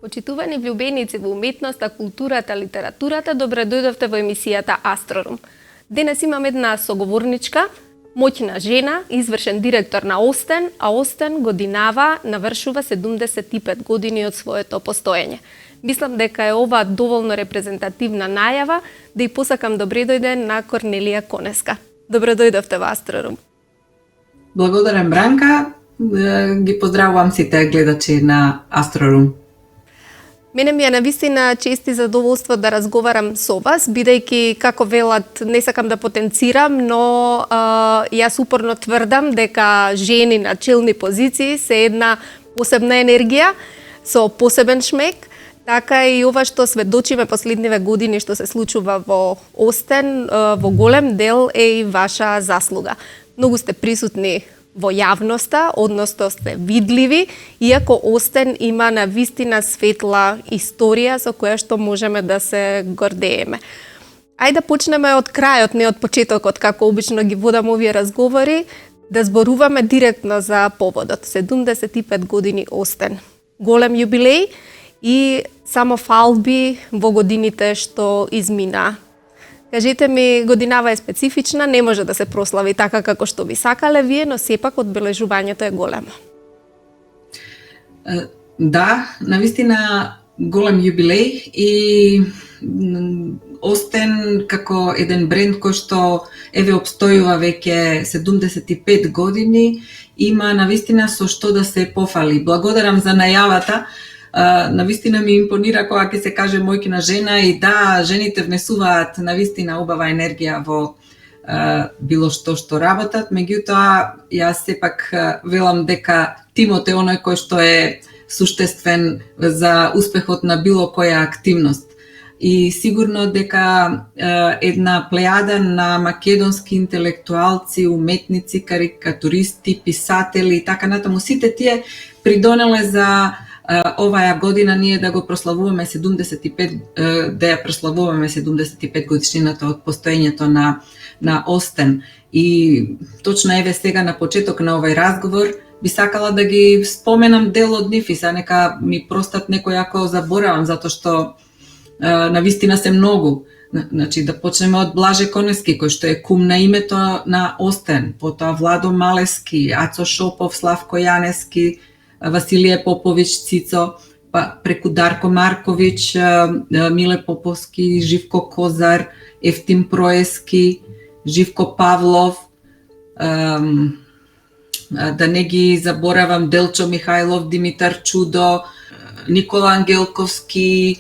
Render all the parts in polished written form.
Почитувани влюбеници во уметноста, културата, литературата, добре дојдовте во емисијата Астрорум. Денес имам една соговорничка, моќна жена, извршен директор на Остен, а Остен годинава навршува 75 години од своето постоење. Мислам дека е ова доволно репрезентативна најава да и посакам добре дојде на Корнелија Конеска. Добре дојдовте во Астрорум. Благодарам, Бранка. Ги поздравувам сите гледачи на Астрорум. Мене ми е навистина чест и задоволство да разговарам со вас, бидејќи, како велат, не сакам да потенцирам, но јас упорно тврдам дека жени на челни позиции се една посебна енергија, со посебен шмек, така и ова што сведочиме последниве години што се случува во Остен, во голем дел е и ваша заслуга. Многу сте присутни во јавноста, односно сте видливи, иако Остен има навистина светла историја со која што можеме да се гордееме. Ајде да почнеме од крајот, не од почетокот, како обично ги водам овие разговори, да зборуваме директно за поводот. 75 години Остен. Голем јубилеј и само фалби во годините што измина. Кажете ми, годинава е специфична, не може да се прослави така како што би сакале вие, но сепак одбележувањето е големо. Да, навистина голем јубилеј и Остен како еден бренд кој што еве обстојува веќе 75 години, има навистина со што да се пофали. Благодарам за најавата. Навистина ми импонира кога ќе се каже мојкина жена и да, жените внесуваат навистина убава енергија во било што работат, меѓутоа јас сепак велам дека тимот е оној кој што е суштествен за успехот на било која активност. И сигурно дека една плејада на македонски интелектуалци, уметници, карикатуристи, писатели и така натаму, сите тие придонеле за оваа година ние да го прославуваме 75 годишнината од постоењето на Остен. И точно еве сега на почеток на овој разговор би сакала да ги споменам дел од нив и са нека ми простат некој ако заборавам, затоа што навистина се многу. Значи да почнеме од Блаже Конески, кој што е кум на името на Остен, потоа Владо Малески, Ацо Шопов, Славко Јанески, Василije Поповиć Цицо, па преку Дарко Марковиć, Миле Поповски, Живко Козар, Ефтим Проески, Живко Павлов, да не ги заборавам Делчо Михајлов, Димитар Чудо, Никола Ангелковски,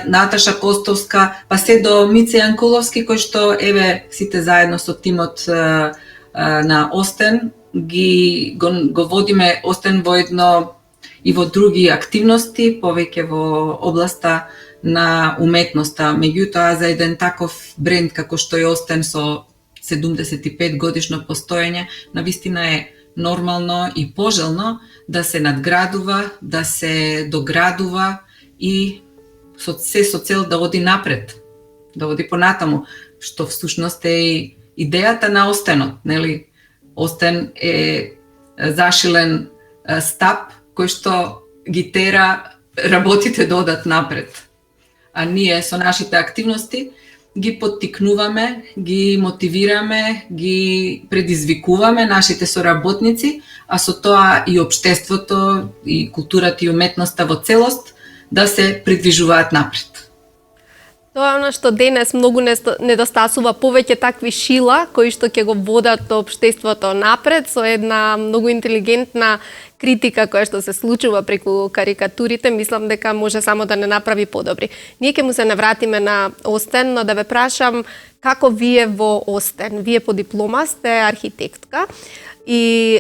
Наташа Костовска, па се до Мице Јанкуловски, кој што еве сите заедно со тимот на Остен го водиме Остен во едно и во други активности, повеќе во областа на уметноста. Меѓутоа, за еден таков бренд како што е Остен со 75 годишно постоење, навистина е нормално и пожелно да се надградува, да се доградува и со цел да оди напред, да оди понатаму, што всушност е и идејата на Остенот, нели? Остен е зашилен стап кој што ги тера работите да одат напред. А ние со нашите активности ги поттикнуваме, ги мотивираме, ги предизвикуваме нашите соработници, а со тоа и општеството, и културата и уметноста во целост да се придвижуваат напред. Тоа е она што денес многу недостасува, повеќе такви шила кои што ќе го водат општеството напред со една многу интелигентна критика која што се случува преку карикатурите. Мислам дека може само да не направи подобри. Ние ќе му се навратиме на Остен, но да ве прашам како вие во Остен, вие по диплома сте архитектка и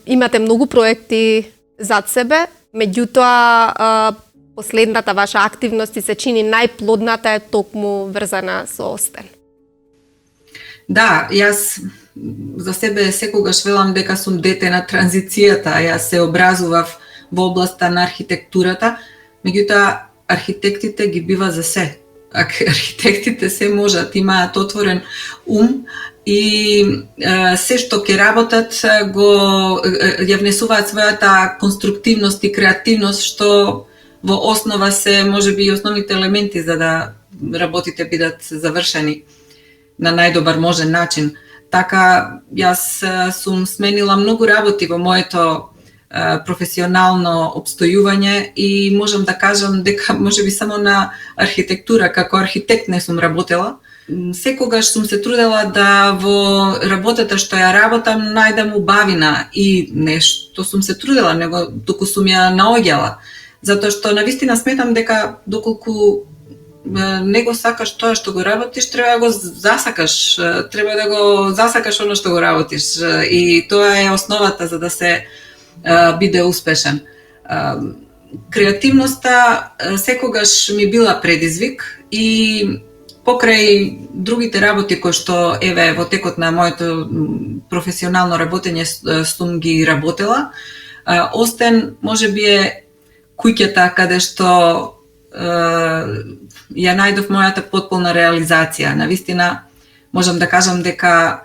имате многу проекти зад себе, меѓутоа последната ваша активност и се чини најплодната е токму врзана со Остен. Да, јас за себе секогаш велам дека сум дете на транзицијата. Јас се образував во областа на архитектурата, меѓутоа архитектите ги бива за се. Архитектите се можат, имаат отворен ум и се што ќе работат ја внесуваат својата конструктивност и креативност, што во основа се можеби и основните елементи за да работите бидат завршени на најдобар можен начин. Така, јас сум сменила многу работи во моето професионално обстојување и можам да кажам дека можеби само на архитектура како архитект не сум работела. Секогаш сум се трудела да во работата што ја работам најдам убавина и нешто сум се трудела, него туку сум ја наоѓала. Затоа што навистина сметам дека доколку не го сакаш тоа што го работиш, треба да го засакаш, треба да го засакаш оно што го работиш и тоа е основата за да се биде успешен. Креативноста секогаш ми била предизвик и покрај другите работи кои што еве во текот на моето професионално работење сум ги работела, Остен можеби е куќата каде што ја најдов мојата потполна реализација. Навистина можам да кажам дека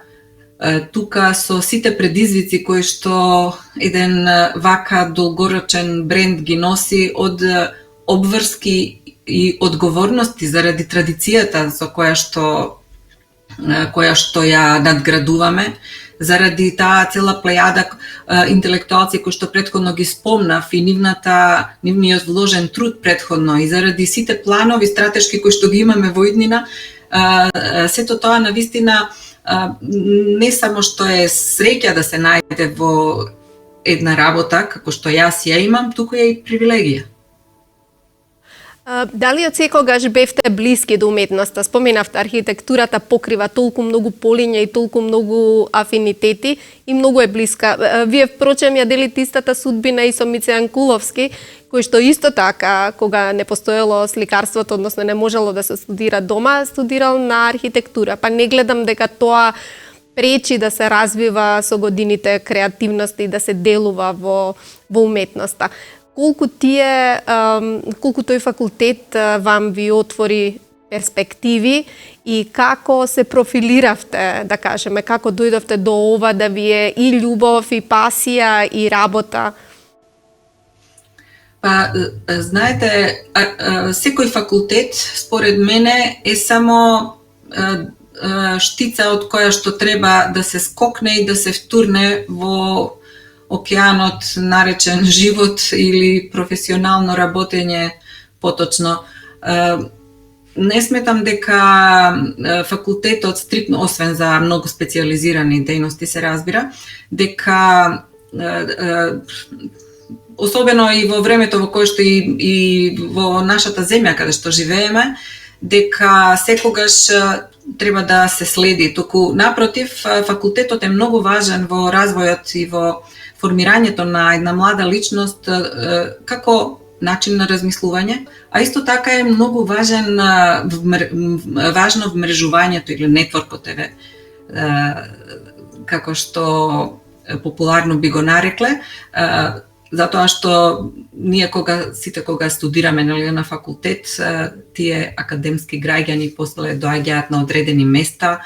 тука со сите предизвици кои што еден вака долгорочен бренд ги носи од обврски и одговорности заради традицијата со која што ја надградуваме, заради таа цела плејада интелектуалци кои што претходно ги спомнав и нивниот вложен труд претходно и заради сите планови стратешки кои што ги имаме во иднина, сето тоа навистина не само што е среќа да се најде во една работа како што јас ја имам, туку е и привилегија. Дали од секогаш бевте блиски до уметноста? Споменавте, архитектурата покрива толку многу полиња и толку многу афинитети и многу е блиска. Вие, впрочем, ја делите истата судбина и со Мице Јанкуловски, кој што исто така, кога не постоело сликарството, односно не можело да се студира дома, студирал на архитектура. Па не гледам дека тоа пречи да се развива со годините креативност и да се делува во уметноста. Колку тој факултет вам ви отвори перспективи и како се профилиравте, да кажеме, како дојдовте до ова да ви е и љубов, и пасија, и работа? Па, знаете, секој факултет, според мене, е само штица од која што треба да се скокне и да се втурне во океанот наречен живот или професионално работење поточно. Не сметам дека факултетот стриктно, освен за многу специализирани дејности се разбира, дека особено и во времето во кое што и во нашата земја каде што живееме, дека секогаш треба да се следи. Туку напротив, факултетот е многу важен во развојот и во формирањето на една млада личност како начин на размислување, а исто така е многу важно вмрежувањето или нетворкот, како што популарно би го нарекле, затоа што ние сите кога студираме на факултет, тие академски граѓани после доаѓаат на одредени места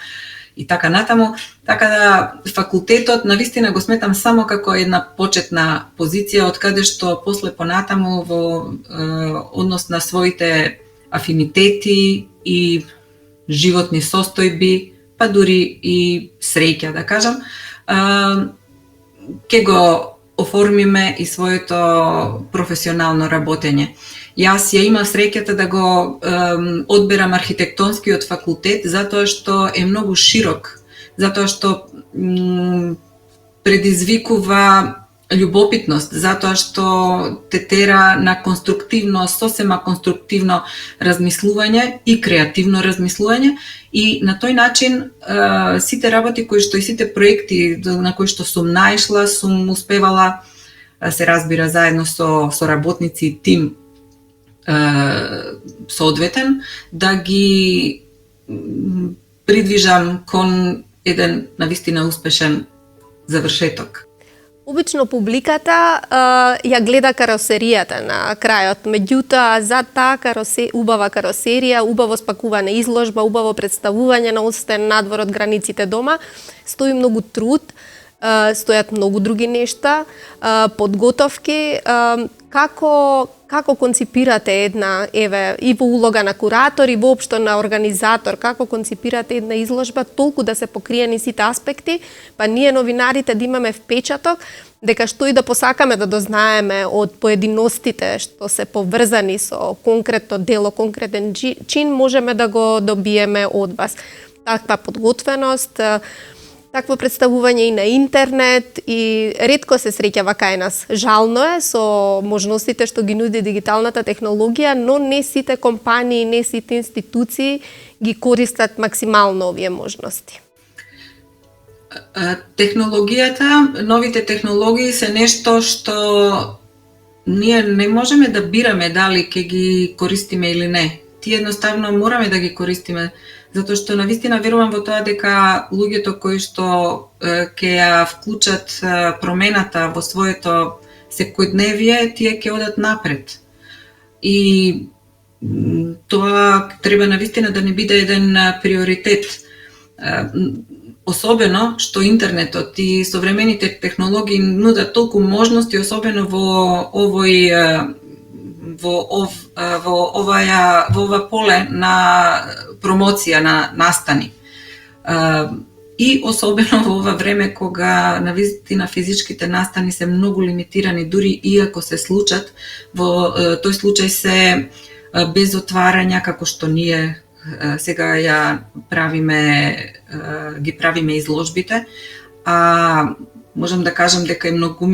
и така натаму, така да факултетот навистина го сметам само како една почетна позиција од каде што после понатаму во однос на своите афинитети и животни состојби, па дури и среќа, да кажам, ќе го оформиме и своето професионално работење. Јас ја имав среќата да го одберам архитектонскиот факултет затоа што е многу широк, затоа што предизвикува љубопитност, затоа што те тера на конструктивно, сосема конструктивно размислување и креативно размислување, и на тој начин сите работи кои што и сите проекти на кои што сум наишла, сум успевала, се разбира, заедно со работници и тим соодветен, да ги придвижам кон еден навистина успешен завршеток. Обично публиката ја гледа каросеријата на крајот, меѓутоа за таа убава каросерија, убаво спакувана изложба, убаво представување на Остен надвор од границите дома, стои многу труд, стојат многу други нешта, подготовки. Како конципирате една, и во улога на куратор и воопшто на организатор, како конципирате една изложба толку да се покриени сите аспекти, па ние новинарите да имаме впечаток дека што и да посакаме да дознаеме од поединостите што се поврзани со конкретно дело, конкретен чин, можеме да го добиеме од вас. Таква подготвеност, такво представување и на интернет, и ретко се среќава кај нас. Жално е со можностите што ги нуди дигиталната технологија, но не сите компании, не сите институции ги користат максимално овие можности. Технологијата, новите технологии се нешто што ние не можеме да бираме дали ќе ги користиме или не. Тие едноставно мораме да ги користиме, затоа што навистина верувам во тоа дека луѓето кои што ќе ја вклучат промената во своето секојдневие, тие ќе одат напред. И тоа треба навистина да не биде еден приоритет. Особено што интернетот и современите технологии нудат толку можности, особено во ова поле на промоција на настани. И особено во ова време кога навистина физичките настани се многу лимитирани, дури и ако се случат, во тој случај се без отварања, како што ние сега ги правиме изложбите, а можам да кажам дека е многу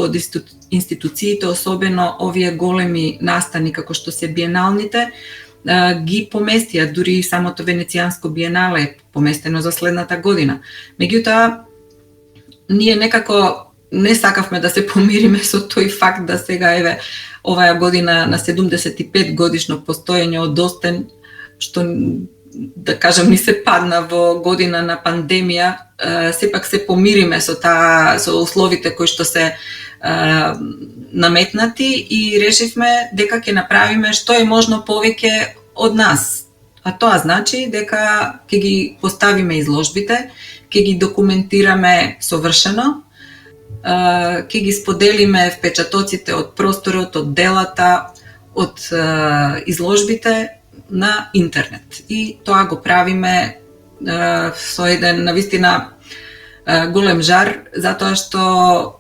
од институциите, особено овие големи настани како што се биеналните, ги поместија, дури самото Венецијанско биенале е поместено за следната година. Меѓутоа, ние некако не сакавме да се помириме со тој факт да сега оваа година на 75 годишно постоење од Остен, што да кажам ни се падна во година на пандемија, сепак се помириме со условите кои што се наметнати и решивме дека ќе направиме што е можно повеќе од нас. А тоа значи дека ќе ги поставиме изложбите, ќе ги документираме совршено, ќе ги споделиме впечатоците од просторот, од делата, од изложбите на интернет. И тоа го правиме со еден навистина голем жар, затоа што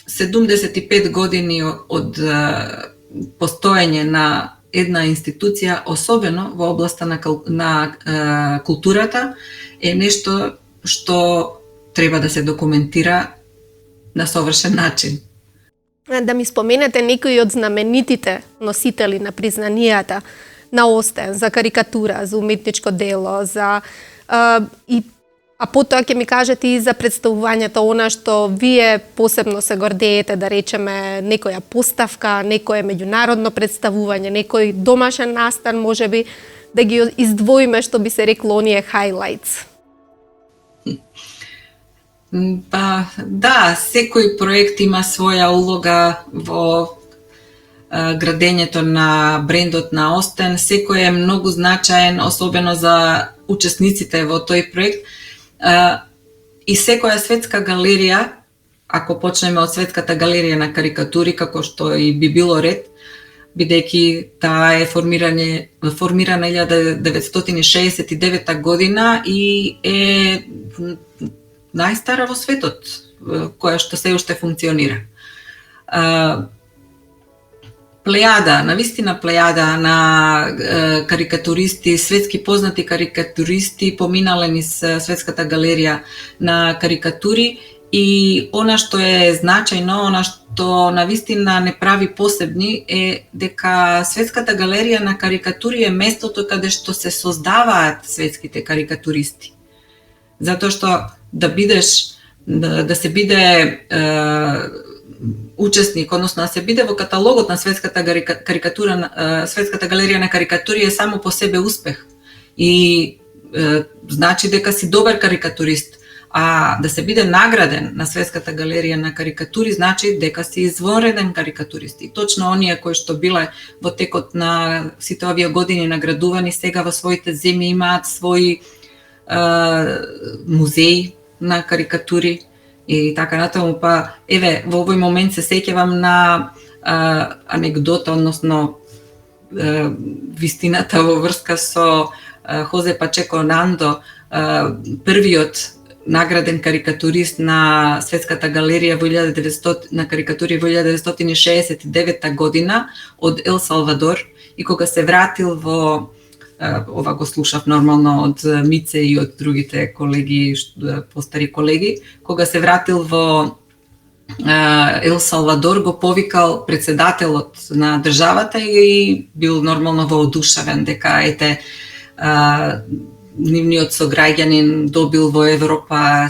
75 години од постоење на една институција, особено во областа на културата, е нешто што треба да се документира на совршен начин. Да ми споменете некои од знаменитите носители на признанијата на Остен за карикатура, за уметничко дело, а потоа ќе ми кажете и за представувањето, она што вие посебно се гордеете, да речеме некоја поставка, некое меѓународно представување, некој домашен настан, можеби да ги издвоиме, што би се рекло, оние highlights. Па, да, секој проект има своја улога во градењето на брендот на Остен. Секој е многу значаен, особено за учесниците во тој проект. И секоја светска галерија, ако почнеме од светската галерија на карикатури, како што и би било ред, бидејќи таа е формирана 1969 година и е најстара во светот, која што се уште функционира. плејада, навистина плејада на карикатуристи, светски познати карикатуристи поминале низ Светската галерија на карикатури и она што е значајно, она што навистина не прави посебни е дека Светската галерија на карикатури е местото каде што се создаваат светските карикатуристи. Затоа што да се биде учесник, односно да се биде во каталогот на Светската галерија на карикатури е само по себе успех и значи дека си добар карикатурист, а да се биде награден на Светската галерија на карикатури значи дека си извонреден карикатурист. И точно оние кои што биле во текот на сите овие години наградувани сега во своите земји имаат своји музеи на карикатури и така натаму, па еве во овој момент се сеќавам на анегдота, односно вистината во врска со Хозе Пачеко Нандо, првиот награден карикатурист на Светската галерија на карикатури во 1969 година од Ел Салвадор, и кога се вратил во ова го слушав нормално од Мице и од другите колеги, постари колеги, кога се вратил во Ел Салвадор, го повикал председателот на државата и бил нормално воодушевен дека ете нивниот сограѓанин добил во Европа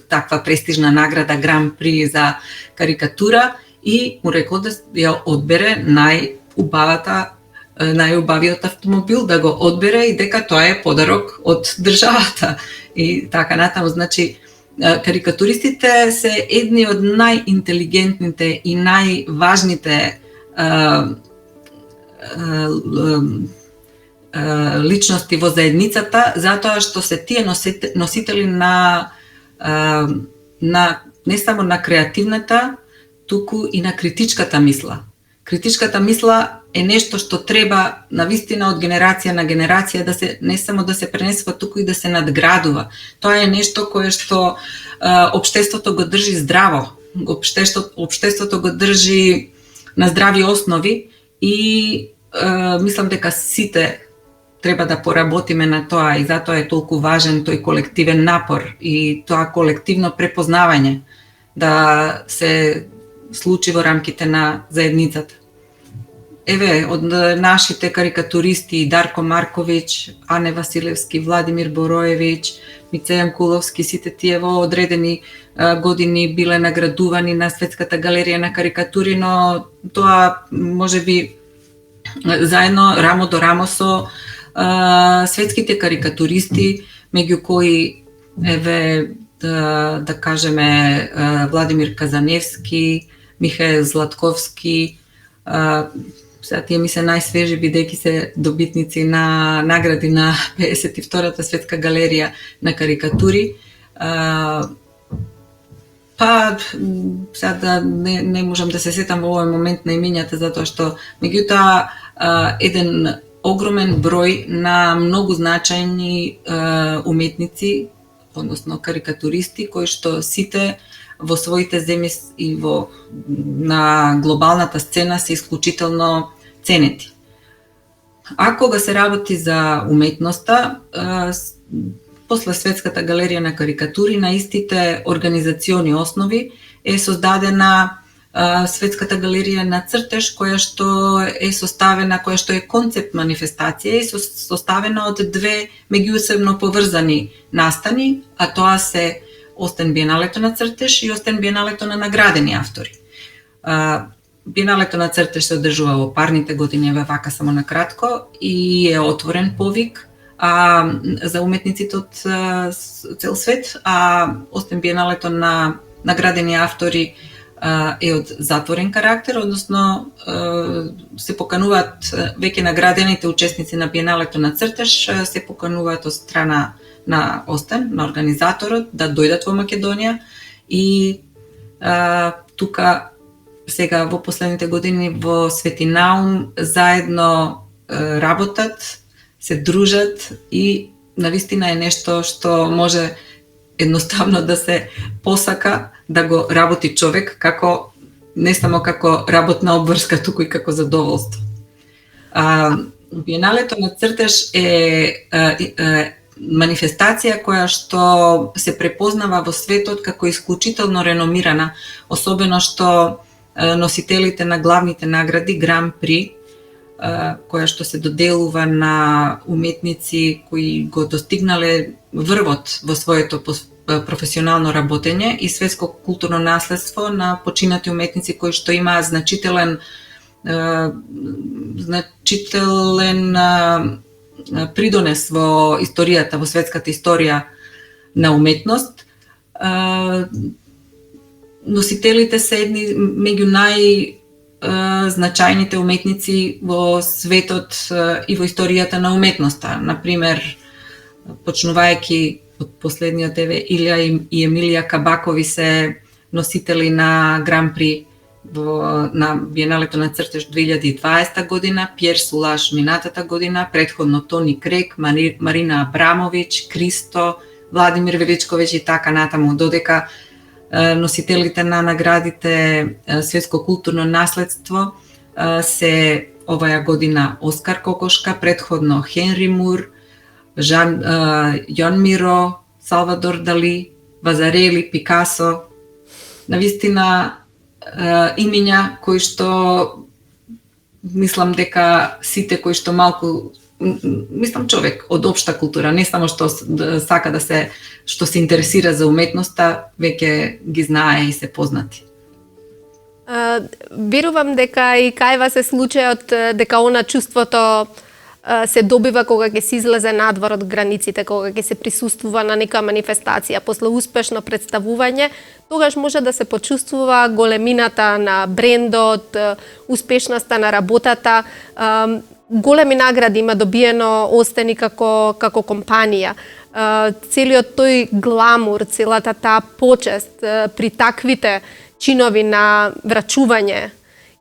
таква престижна награда Гран При за карикатура и му рекол да ја одбере најубавиот автомобил, да го одбере и дека тоа е подарок од државата. И така натаму, значи, карикатуристите се едни од најинтелигентните и најважните личности во заедницата, затоа што се тие носители на не само на креативната, туку и на критичката мисла. Критичката мисла е нешто што треба навистина од генерација на генерација да се не само да се пренесува, туку и да се надградува. Тоа е нешто кое што општеството го држи здраво. Општеството го држи на здрави основи и мислам дека сите треба да поработиме на тоа и затоа е толку важен тој колективен напор и тоа колективно препознавање да се случи во рамките на заедницата. Еве, од нашите карикатуристи Дарко Марковиќ, Ане Василевски, Владимир Бороевиќ, Мице Јанкуловски, сите тие во одредени години биле наградувани на Светската галерија на карикатури, но тоа можеби заедно рамо до рамо со светските карикатуристи, меѓу кои еве да кажеме Владимир Казаневски, Михаел Златковски, сега тие ми се најсвежи бидејќи се добитници на награди на 52-та Светска галерија на карикатури. Па сега не можам да се сетам во овој момент на имињата, затоа што меѓутоа еден огромен број на многу значајни уметници, односно карикатуристи, кои што сите во своите земји и на глобалната сцена се исклучително ценети. А кога се работи за уметноста, после Светската галерија на карикатури на истите организациони основи е создадена Светската галерија на цртеж, која што е составена, која што е концепт манифестација и составена од две меѓусебно поврзани настани, а тоа се Остен биеналето на цртеж и Остен биеналето на наградени автори. Биеналето на цртеж се одржува во парните години, еве вака само на кратко, и е отворен повик за уметниците од цел свет, а Остен биеналето на наградени автори е од затворен карактер, односно се покануваат веќе наградените учесници на биеналето на цртеж, се покануваат од страна на Остен, на организаторот, да дојдат во Македонија и тука сега во последните години во Светинаум заедно работат, се дружат и навистина е нешто што може едноставно да се посака да го работи човек како не само како работна обврска, туку и како задоволство. Биеналето на цртеж е манифестација која што се препознава во светот како исклучително реномирана, особено што носителите на главните награди Гран При, која што се доделува на уметници кои го достигнале врвот во своето професионално работење и светско културно наследство на починати уметници кои што имаат значителен придонес во историјата, во светската историја на уметност. Носителите се едни меѓу најзначајните уметници во светот и во историјата на уметноста. Например, почнувајќи од последниот Илја и Емилија Кабакови се носители на Гран При на Биеналето на цртеж 2020 година, Пјер Сулаш минатата година, предходно Тони Крек, Марина Абрамович, Кристо, Владимир Величковиќ и така натаму, додека носителите на наградите Светско културно наследство се оваа година Оскар Кокошка, предходно Хенри Мур, Јон Миро, Салвадор Дали, Вазарели, Пикасо. Навистина имиња кои што мислам дека сите кои што малку, мислам човек од општа култура, не само што сака да се, што се интересира за уметноста, веќе ги знае и се познати. Верувам дека и кај вас е случајот дека она чувството се добива кога ќе се излезе надвор од границите, кога ќе се присуствува на нека манифестација, после успешно представување, тогаш може да се почувствува големината на брендот, успешноста на работата. Големи награди има добиено Остен и како компанија. Целиот тој гламур, целата таа почест при таквите чинови на врачување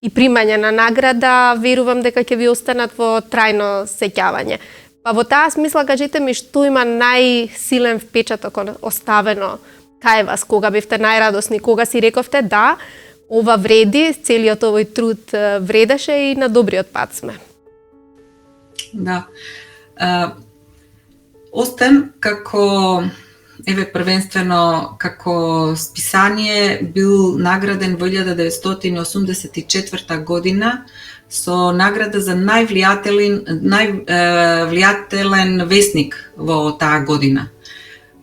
и примање на награда, верувам дека ќе ви останат во трајно сеќавање. Па во таа смисла, кажете ми, што има најсилен впечаток оставено кај вас, кога бевте најрадосни, кога си рековте да, ова вреди, целиот овој труд вредеше и на добриот пат сме. Да. Остен како првенствено како списание бил награден во 1984 година со награда за највлијателен весник во таа година.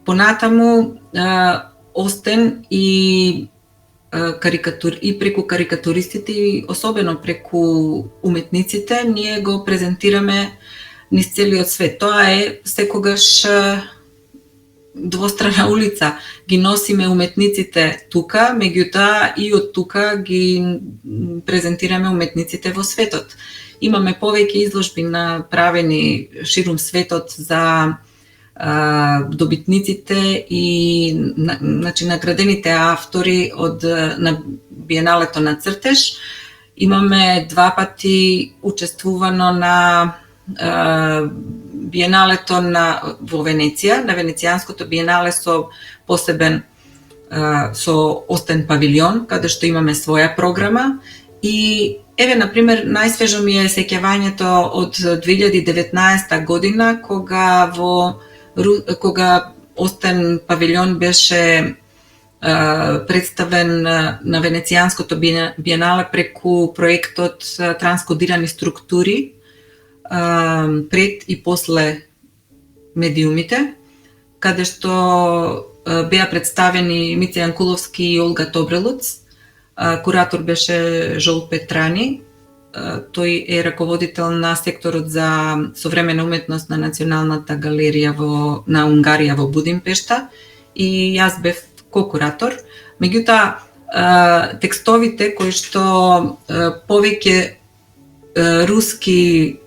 Понатаму Остен и преку карикатуристите и особено преку уметниците ние го презентираме низ целиот свет. Тоа е секогаш двострана улица. Ги носиме уметниците тука, меѓутоа и од тука ги презентираме уметниците во светот. Имаме повеќе изложби направени ширум светот за добитниците и наградените автори на Биеналето на цртеж. Имаме 2 пати учествувано на Биеналето во Венеција, на Венецијанското биенале со посебен со Остен павилион, каде што имаме своја програма. И например, најсвежо ми е сеќавањето од 2019 година, кога Остен павилион беше представен на Венецијанското биенале преку проектот Транскодирани структури, пред и после медиумите, каде што беа представени Мица Јанкуловски и Олга Тобрелуц. Куратор беше Жол Петрани. Тој е раководител на секторот за современа уметност на Националната галерија на Унгарија во Будимпешта и јас бев ко-куратор. Меѓутоа, текстовите кои што повеќе руски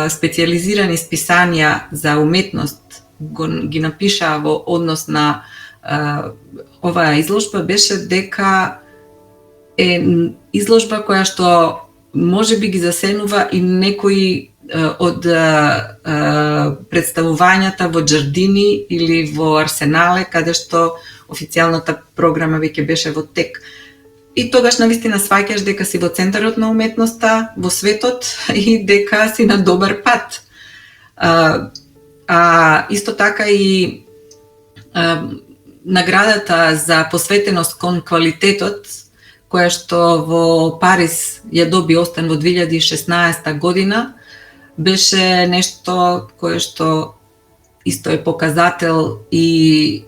специјализирани списанија за уметност ги напишаа во однос на оваа изложба беше дека е изложба која што може би ги засенува и некои од представувањата во Џардини или во Арсенале, каде што официјалната програма веќе беше во тек. И тогаш навистина сваќаш дека си во центарот на уметноста, во светот и дека си на добар пат. Исто така и наградата за посветеност кон квалитетот, која што во Париз ја доби Остен во 2016 година, беше нешто кое што исто е показател и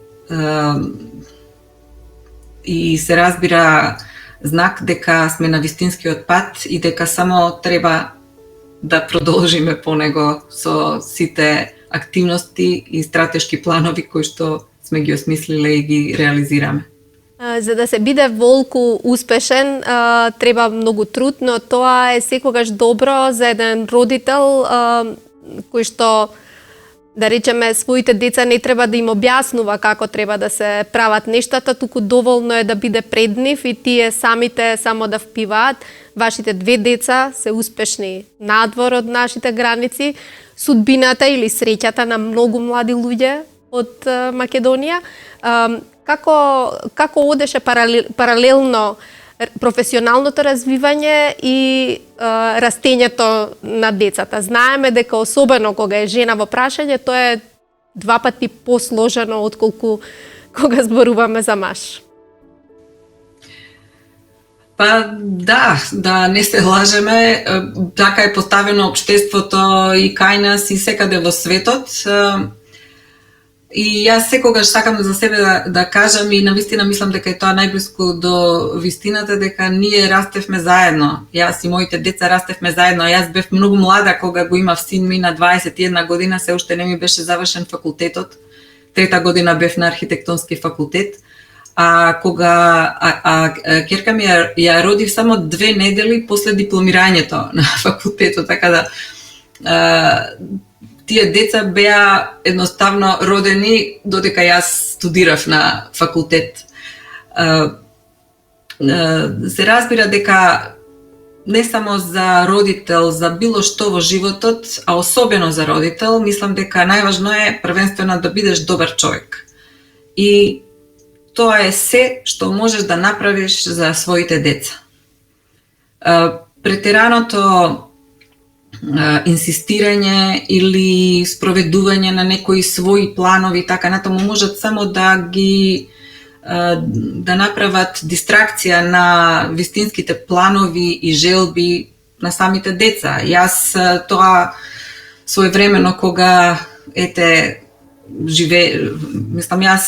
се разбира знак дека сме на вистинскиот пат и дека само треба да продолжиме по него со сите активности и стратешки планови кои што сме ги осмислиле и ги реализираме. За да се биде волку успешен, треба многу труд, но тоа е секогаш добро за еден родител кој што, да речеме, своите деца не треба да им објаснува како треба да се прават нештата, туку доволно е да биде пред нив и тие самите само да впиваат. Вашите 2 деца се успешни надвор од нашите граници. Судбината или среќата на многу млади луѓе од Македонија. Како одеше паралелно професионалното развивање и растењето на децата? Знаеме дека особено кога е жена во прашање, тоа е 2 пати посложено отколку кога зборуваме за маж. Па да не се лажеме, така е поставено општеството и кај нас и секаде во светот. И јас секогаш сакам за себе да кажам и навистина мислам дека е тоа најблиску до вистината, дека ние растевме заедно. Јас и моите деца растевме заедно. Јас бев многу млада кога го имав син ми на 21 година, се уште не ми беше завршен факултетот. 3-та година бев на архитектонски факултет. Кога ќерка ми ја родив само 2 недели после дипломирањето на факултетот, така да тие деца беа едноставно родени додека јас студирав на факултет. Се разбира дека не само за родител, за било што во животот, а особено за родител, мислам дека најважно е првенствено да бидеш добар човек. И тоа е се што можеш да направиш за своите деца. Претераното инсистирање или спроведување на некои своји планови и така натаму можат само да ги да направат дистракција на вистинските планови и желби на самите деца. Јас тоа своевремено кога јас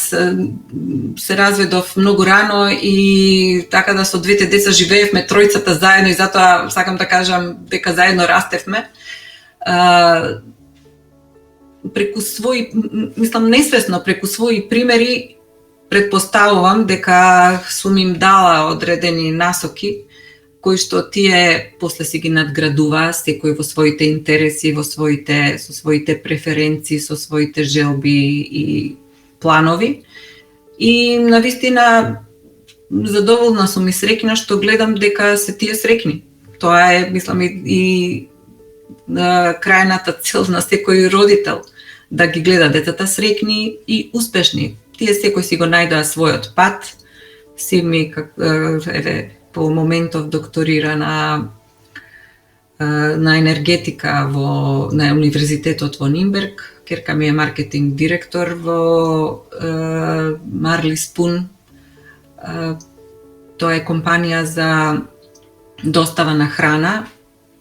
се разведов многу рано и така да со 2 деца живеевме тројцата заедно и затоа сакам да кажам дека заедно растевме. Преку своји, мислам несвесно, преку своји примери претпоставувам дека сум им дала одредени насоки кои што тие после си ги надградува секој во своите интереси, со своите преференции, со своите желби и планови. И навистина задоволна сум и среќна што гледам дека се тие среќни. Тоа е, мислам, и крајната цел на секој родител, да ги гледа децата среќни и успешни. Тие секој си го најдоа својот пат. Сими, по моментов докторира на енергетика на универзитетот во Нимберг. Ќерка ми е маркетинг директор во Марли Спун. Тоа е компанија за достава на храна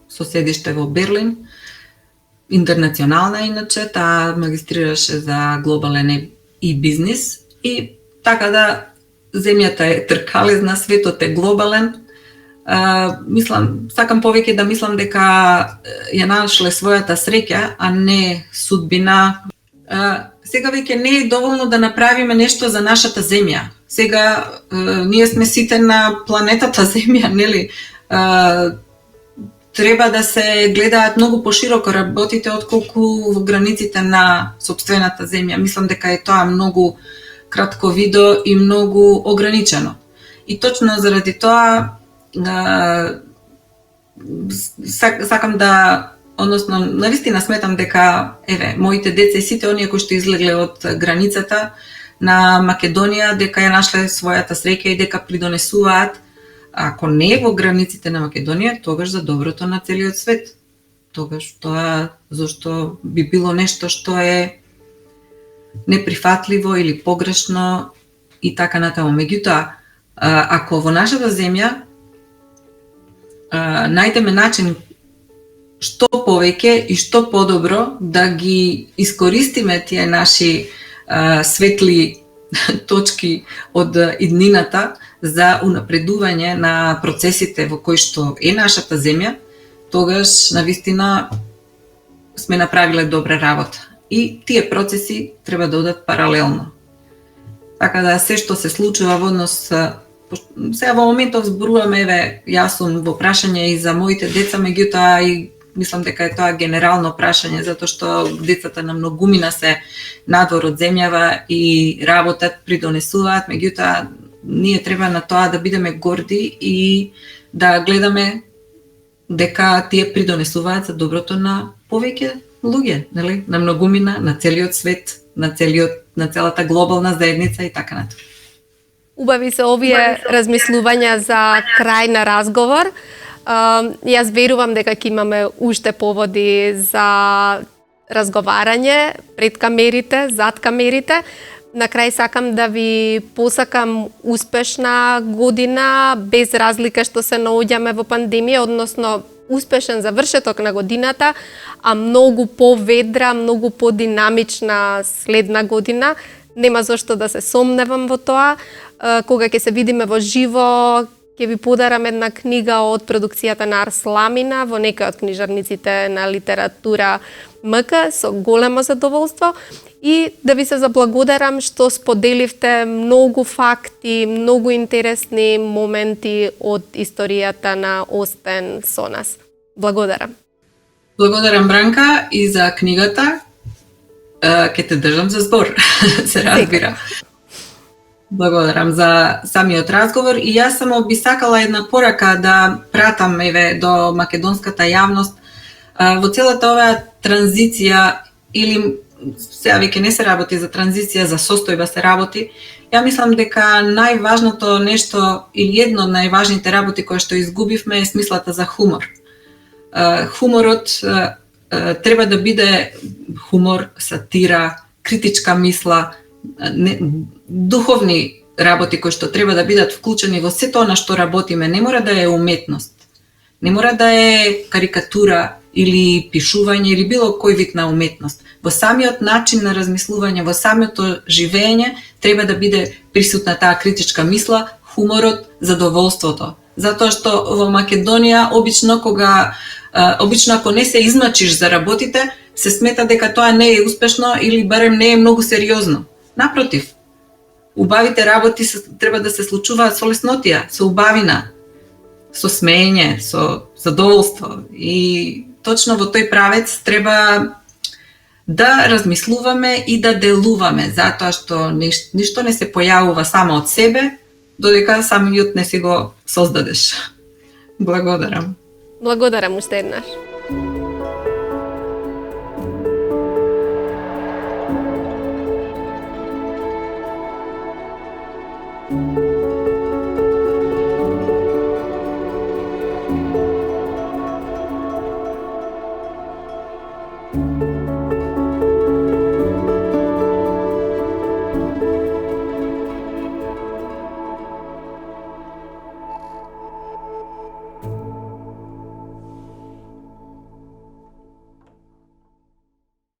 со седиште во Берлин. Интернационална иначе, таа магистрираше за глобален и бизнис и така да земјата е тркалезна, светот е глобален. Сакам повеќе да мислам дека ја нашле својата среќа, а не судбина. Сега веќе не е доволно да направиме нешто за нашата земја. Сега ние сме сите на планетата Земја, нели? Треба да се гледаат многу пошироко работите отколку во границите на сопствената земја. Мислам дека е тоа многу кратковидо и многу ограничено. И точно заради тоа сакам да, односно, навистина сметам дека моите деца и сите оние кои што излегле од границата на Македонија, дека ја нашле својата среќа и дека придонесуваат ако не е во границите на Македонија, тогаш за доброто на целиот свет. Тогаш тоа зашто би било нешто што е неприфатливо или погрешно и така натаму. Меѓутоа, ако во нашата земја најдеме начин што повеќе и што подобро да ги искористиме тие наши светли точки од иднината за унапредување на процесите во кои што е нашата земја, тогаш навистина сме направиле добра работа. И тие процеси треба да одат паралелно. Така да се што се случува во однос, сега во моментов зборуваме, еве, јас сум во прашање и за моите деца, меѓутоа и мислам дека е тоа генерално прашање, затоа што децата на многумина се надвор од земјава и работат, придонесуваат, меѓутоа ние треба на тоа да бидеме горди и да гледаме дека тие придонесуваат за доброто на повеќе луѓе, нели? На многумина, на целиот свет, на целата глобална заедница и така натаму. Убави се овие размислувања за крај на разговор. Јас верувам дека ќе имаме уште поводи за разговарање пред камерите, зад камерите. На крај сакам да ви посакам успешна година, без разлика што се наоѓаме во пандемија, односно успешен завршеток на годината, а многу поведра, многу подинамична следна година. Нема зашто да се сомневам во тоа. Кога ќе се видиме во живо, ќе ви подарам една книга од продукцијата на Арс Ламина во некоја од книжарниците на литература МК со големо задоволство и да ви се заблагодарам што споделивте многу факти, многу интересни моменти од историјата на Остен со нас. Благодарам. Благодарам, Бранка, и за книгата. Ке те држам за збор, се разбира. Благодарам за самиот разговор и јас само би сакала една порака да пратам до македонската јавност во целата оваа транзиција, или сега веќе не се работи за транзиција, за состојба се работи. Ја мислам дека најважното нешто или едно од најважните работи кои што изгубивме е смислата за хумор. Хуморот треба да биде хумор, сатира, критичка мисла, духовни работи кои што треба да бидат вклучени во сето она што работиме. Не мора да е уметност, не мора да е карикатура или пишување или било кој вид на уметност. Во самиот начин на размислување, во самото живење треба да биде присутна таа критичка мисла, хуморот, задоволството. Затоа што во Македонија обично ако не се измачиш за работите, се смета дека тоа не е успешно или барем не е многу сериозно. Напротив, убавите работи треба да се случуваат со леснотија, со убавина, со смеење, со задоволство. И точно во тој правец треба да размислуваме и да делуваме, затоа што ништо не се појавува само од себе, додека самиот не си го создадеш. Благодарам. Благодарам уште еднаш.